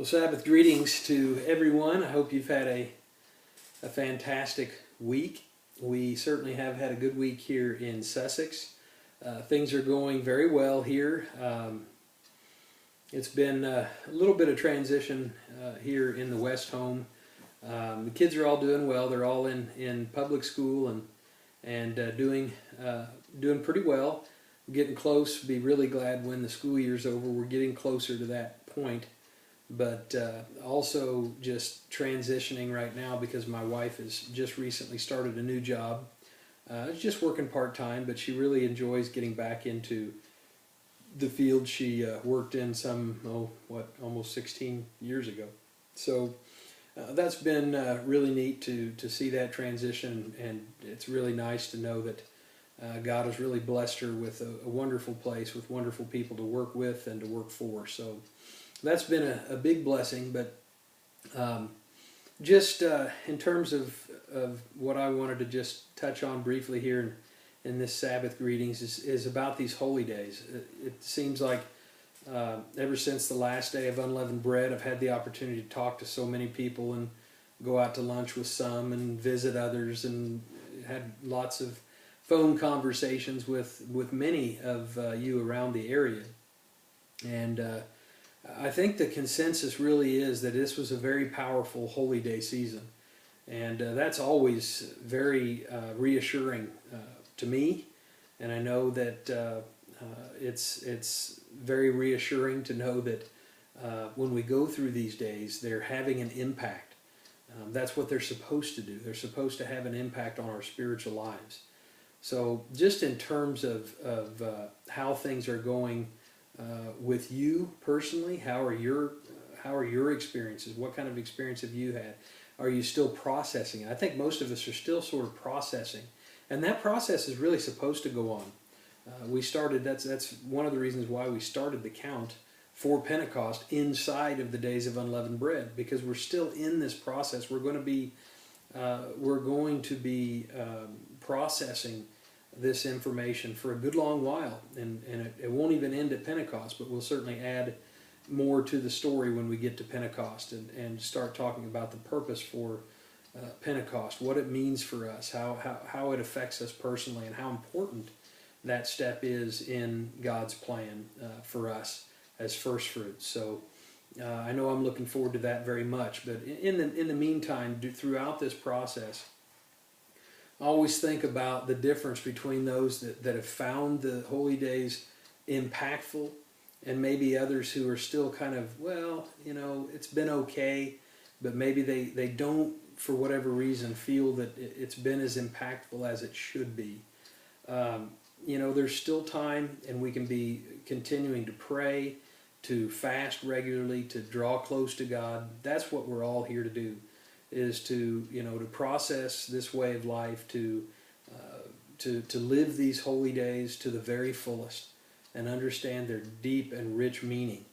Well, Sabbath greetings to everyone. I hope you've had a fantastic week. We certainly have had a good week here in Sussex. Things are going very well here. It's been a little bit of transition here in the West Home. The kids are all doing well. They're all in public school and doing pretty well. We're getting close. Be really glad when the school year's over. We're getting closer to that point. But also just transitioning right now because my wife has just recently started a new job. She's just working part-time, but she really enjoys getting back into the field she worked in almost 16 years ago. So that's been really neat to see that transition, and it's really nice to know that God has really blessed her with a wonderful place, with wonderful people to work with and to work for. So that's been a big blessing. But just in terms of what I wanted to just touch on briefly here in this Sabbath greetings is about these holy days. It seems like ever since the last day of unleavened bread, I've had the opportunity to talk to so many people and go out to lunch with some and visit others, and had lots of phone conversations with many of you around the area. And I think the consensus really is that this was a very powerful holy day season, and that's always very reassuring to me. And I know that it's very reassuring to know that when we go through these days, they're having an impact. That's what they're supposed to do. They're supposed to have an impact on our spiritual lives. So just in terms of how things are going with you personally, how are your experiences? What kind of experience have you had? Are you still processing? I think most of us are still sort of processing, and that process is really supposed to go on. We started. That's one of the reasons why we started the count for Pentecost inside of the days of unleavened bread, because we're still in this process. We're going to be processing this information for a good long while, and it won't even end at Pentecost, but we'll certainly add more to the story when we get to Pentecost and start talking about the purpose for Pentecost, what it means for us, how it affects us personally, and how important that step is in God's plan for us as first fruits. So I know I'm looking forward to that very much, but in the meantime, throughout this process, I always think about the difference between those that have found the holy days impactful and maybe others who are still kind of, well, it's been okay, but maybe they don't, for whatever reason, feel that it's been as impactful as it should be. There's still time, and we can be continuing to pray, to fast regularly, to draw close to God. That's what we're all here to do, is to process this way of life, to live these holy days to the very fullest and understand their deep and rich meaning.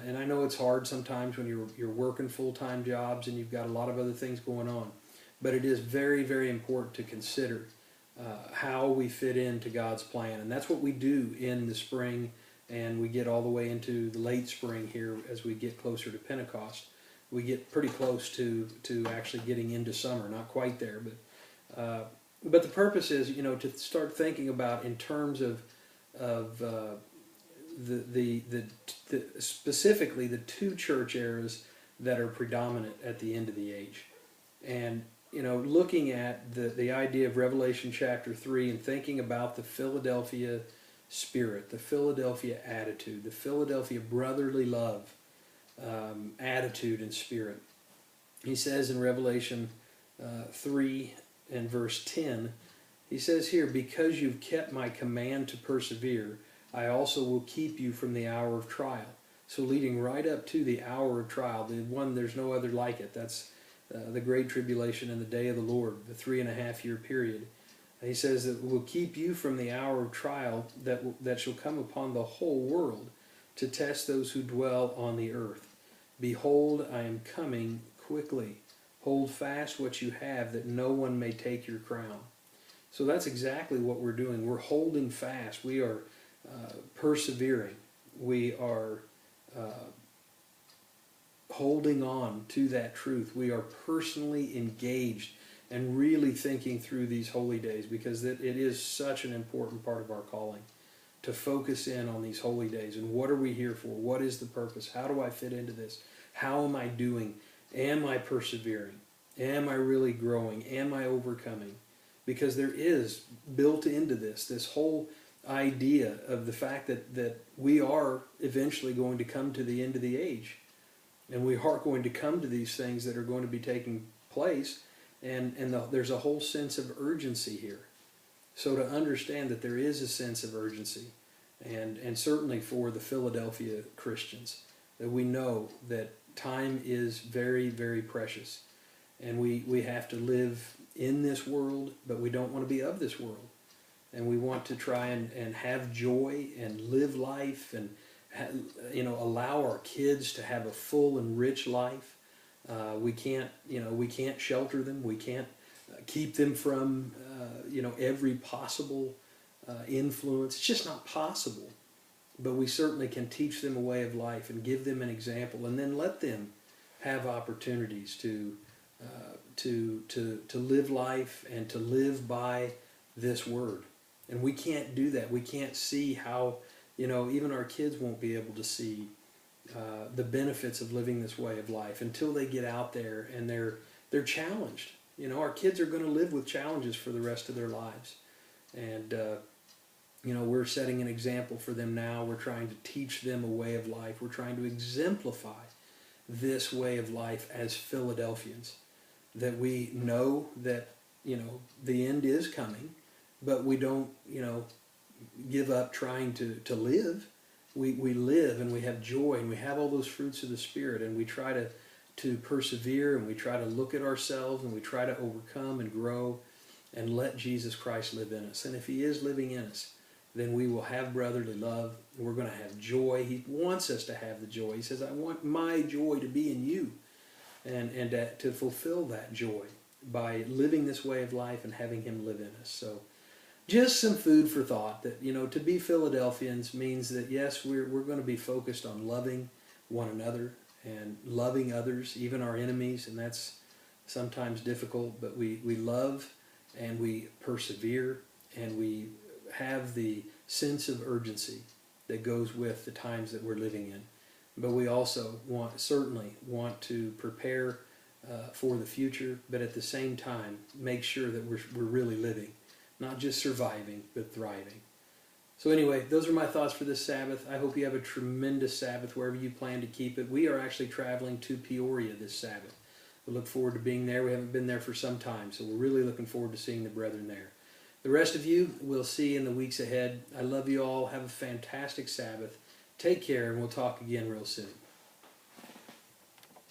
And I know it's hard sometimes when you're working full-time jobs and you've got a lot of other things going on, but it is very, very important to consider how we fit into God's plan. And that's what we do in the spring, and we get all the way into the late spring here as we get closer to Pentecost. We get pretty close to actually getting into summer. Not quite there, but the purpose is, to start thinking about in terms of specifically the two church eras that are predominant at the end of the age, and looking at the idea of Revelation chapter 3 and thinking about the Philadelphia spirit, the Philadelphia attitude, the Philadelphia brotherly love. Attitude and spirit. He says in Revelation 3 and verse 10, he says here, "Because you've kept my command to persevere, I also will keep you from the hour of trial." So leading right up to the hour of trial, the one there's no other like it. That's the great tribulation and the day of the Lord, the 3.5-year period. And he says that we'll keep you from the hour of trial that shall come upon the whole world, to test those who dwell on the earth. Behold, I am coming quickly. Hold fast what you have, that no one may take your crown. So that's exactly what we're doing. We're holding fast. We are persevering. We are holding on to that truth. We are personally engaged and really thinking through these holy days, because it is such an important part of our calling to focus in on these holy days. And what are we here for? What is the purpose? How do I fit into this? How am I doing? Am I persevering? Am I really growing? Am I overcoming? Because there is built into this whole idea of the fact that we are eventually going to come to the end of the age. And we are going to come to these things that are going to be taking place. And there's a whole sense of urgency here. So to understand that there is a sense of urgency, and certainly for the Philadelphia Christians, that we know that time is very, very precious. And we have to live in this world, but we don't want to be of this world. And we want to try and have joy and live life, and allow our kids to have a full and rich life. We can't shelter them. We can't keep them from every possible influence. It's just not possible. But we certainly can teach them a way of life and give them an example, and then let them have opportunities to live life and to live by this word. And we can't do that. We can't see how, even our kids won't be able to see the benefits of living this way of life until they get out there and they're challenged. Our kids are going to live with challenges for the rest of their lives. And, we're setting an example for them now. We're trying to teach them a way of life. We're trying to exemplify this way of life as Philadelphians. That we know that, the end is coming, but we don't, give up trying to live. We live, and we have joy, and we have all those fruits of the Spirit, and we try to persevere, and we try to look at ourselves, and we try to overcome and grow and let Jesus Christ live in us. And if he is living in us, then we will have brotherly love. We're going to have joy. He wants us to have the joy. He says, I want my joy to be in you, and to fulfill that joy by living this way of life and having him live in us. So just some food for thought, that, to be Philadelphians means that, yes, we're going to be focused on loving one another and loving others, even our enemies, and that's sometimes difficult, but we love and we persevere, and we have the sense of urgency that goes with the times that we're living in. But we also certainly want to prepare for the future, but at the same time make sure that we're really living, not just surviving, but thriving. So anyway, those are my thoughts for this Sabbath. I hope you have a tremendous Sabbath wherever you plan to keep it. We are actually traveling to Peoria this Sabbath. We look forward to being there. We haven't been there for some time, so we're really looking forward to seeing the brethren there. The rest of you, we'll see in the weeks ahead. I love you all. Have a fantastic Sabbath. Take care, and we'll talk again real soon.